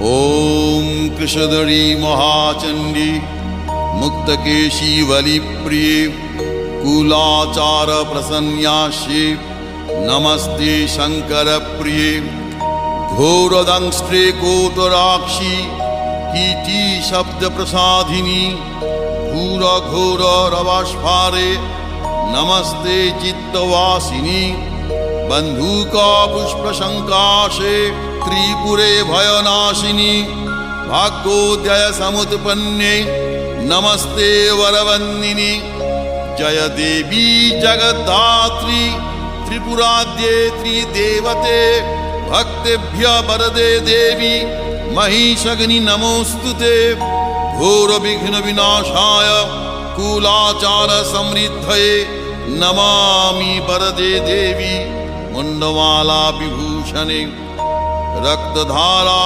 ॐ कृशधरी महाचण्डी मुक्तकेशी वलिप्रिये कुलाचार प्रसन्यास्ये नमस्ते शङ्करप्रिये घोरदंष्ट्रे कोटराक्षी कीटी शब्दप्रसादिनी घोरघोररवस्फारे नमस्ते चित्तवासिनी बन्धुका पुष्पशङ्काशे त्रिपुरे भयनाशिनी भाग्योदय समुत्पन्ने नमस्ते वरवन्दिनी जय देवी जगद्धात्री त्रिपुराद्ये त्रिदेवते भक्तेभ्य वरदे देवी महिषग्नि नमोस्तुते घोर विघ्न विनाशाय कुलाचार समृद्धये नमामि वरदे देवी मुंडमाला विभूषणे रक्तधारा